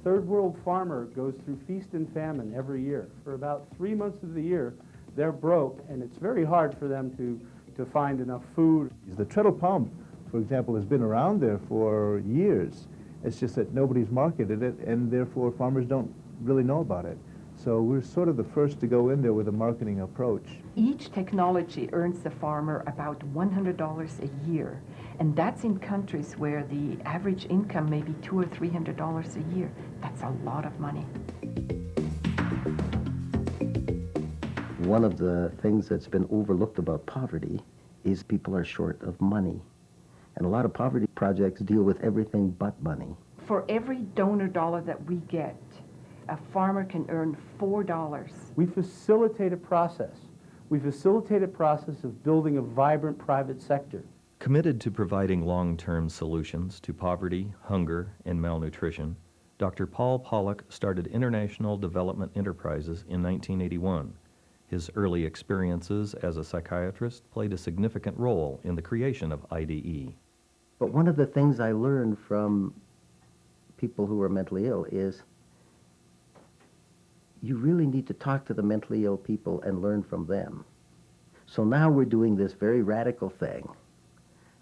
third world farmer goes through feast and famine every year. For about 3 months of the year, they're broke, and it's very hard for them to find enough food. The treadle pump, for example, has been around there for years. It's just that nobody's marketed it, and therefore farmers don't really know about it. So we're sort of the first to go in there with a marketing approach. Each technology earns the farmer about $100 a year, and that's in countries where the average income may be $200 or $300 a year. That's a lot of money. One of the things that's been overlooked about poverty is people are short of money. And a lot of poverty projects deal with everything but money. For every donor dollar that we get, a farmer can earn $4. We facilitate a process. We facilitate a process of building a vibrant private sector. Committed to providing long-term solutions to poverty, hunger, and malnutrition, Dr. Paul Pollock started International Development Enterprises in 1981. His early experiences as a psychiatrist played a significant role in the creation of iDE. But one of the things I learned from people who are mentally ill is you really need to talk to the mentally ill people and learn from them. So now we're doing this very radical thing.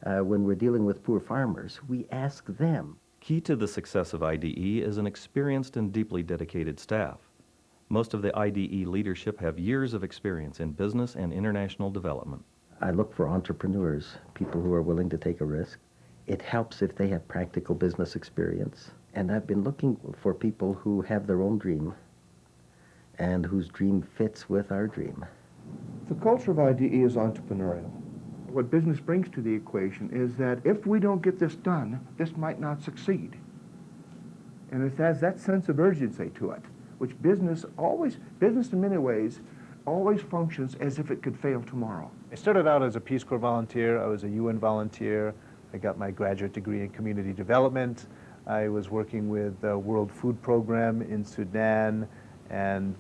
When we're dealing with poor farmers, we ask them. Key to the success of iDE is an experienced and deeply dedicated staff. Most of the iDE leadership have years of experience in business and international development. I look for entrepreneurs, people who are willing to take a risk. It helps if they have practical business experience. And I've been looking for people who have their own dream and whose dream fits with our dream. The culture of iDE is entrepreneurial. What business brings to the equation is that if we don't get this done, this might not succeed. And it has that sense of urgency to it, which business in many ways, always functions as if it could fail tomorrow. I started out as a Peace Corps volunteer. I was a UN volunteer. I got my graduate degree in community development. I was working with the World Food Program in Sudan and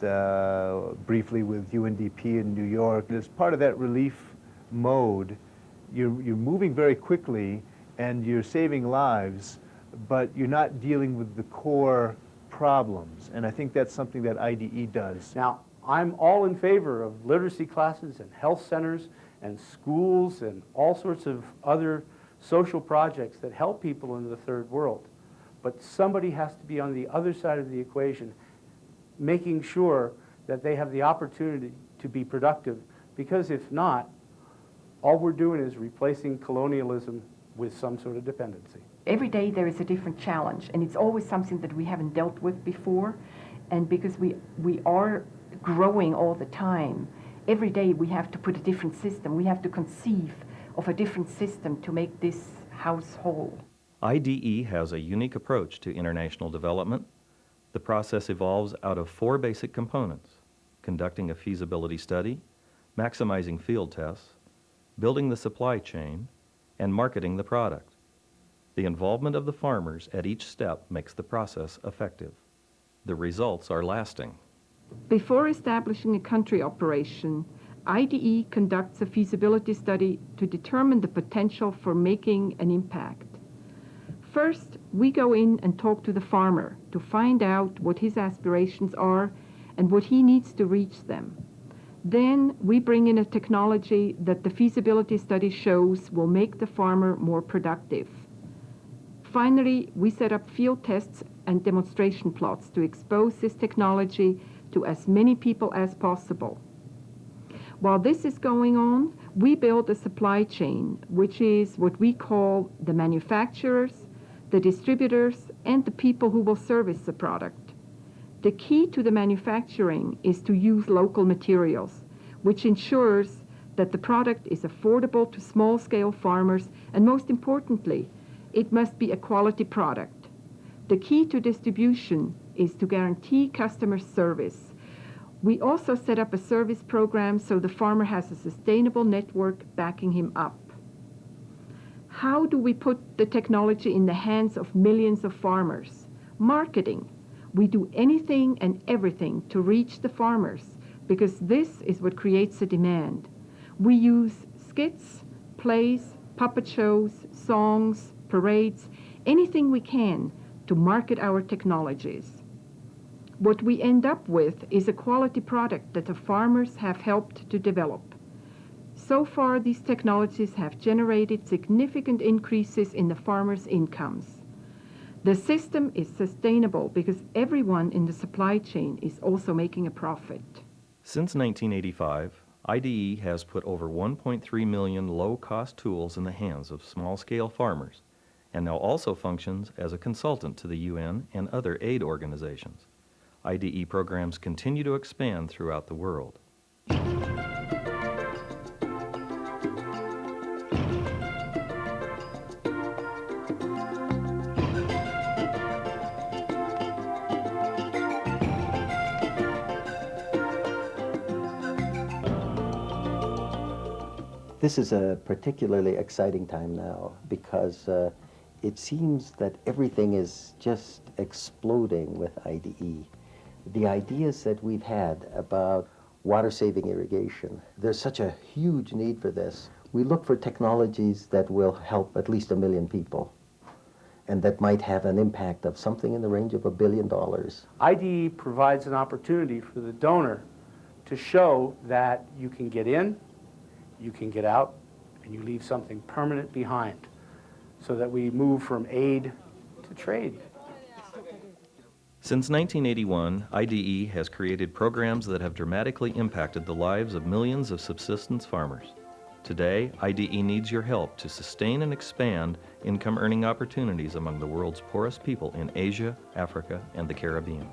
briefly with UNDP in New York. As part of that relief mode, you're moving very quickly and you're saving lives, but you're not dealing with the core problems. And I think that's something that iDE does. Now, I'm all in favor of literacy classes and health centers and schools and all sorts of other social projects that help people in the third world. But somebody has to be on the other side of the equation, making sure that they have the opportunity to be productive, because if not, all we're doing is replacing colonialism with some sort of dependency. Every day there is a different challenge, and it's always something that we haven't dealt with before. And because we are growing all the time, every day we have to put a different system. We have to conceive of a different system to make this house whole. iDE has a unique approach to international development. The process evolves out of 4 basic components: conducting a feasibility study, maximizing field tests, building the supply chain, and marketing the product. The involvement of the farmers at each step makes the process effective. The results are lasting. Before establishing a country operation, iDE conducts a feasibility study to determine the potential for making an impact. First, we go in and talk to the farmer to find out what his aspirations are and what he needs to reach them. Then we bring in a technology that the feasibility study shows will make the farmer more productive. Finally, we set up field tests and demonstration plots to expose this technology to as many people as possible. While this is going on, we build a supply chain, which is what we call the manufacturers, the distributors, and the people who will service the product. The key to the manufacturing is to use local materials, which ensures that the product is affordable to small-scale farmers, and most importantly, it must be a quality product. The key to distribution is to guarantee customer service. We also set up a service program so the farmer has a sustainable network backing him up. How do we put the technology in the hands of millions of farmers? Marketing. We do anything and everything to reach the farmers because this is what creates a demand. We use skits, plays, puppet shows, songs, parades, anything we can to market our technologies. What we end up with is a quality product that the farmers have helped to develop. So far, these technologies have generated significant increases in the farmers' incomes. The system is sustainable because everyone in the supply chain is also making a profit. Since 1985, iDE has put over 1.3 million low-cost tools in the hands of small-scale farmers, and now also functions as a consultant to the UN and other aid organizations. iDE programs continue to expand throughout the world. This is a particularly exciting time now because it seems that everything is just exploding with iDE. The ideas that we've had about water-saving irrigation, there's such a huge need for this. We look for technologies that will help at least 1 million people and that might have an impact of something in the range of $1 billion. iDE provides an opportunity for the donor to show that you can get in, you can get out, and you leave something permanent behind, so that we move from aid to trade. Since 1981, iDE has created programs that have dramatically impacted the lives of millions of subsistence farmers. Today, iDE needs your help to sustain and expand income-earning opportunities among the world's poorest people in Asia, Africa, and the Caribbean.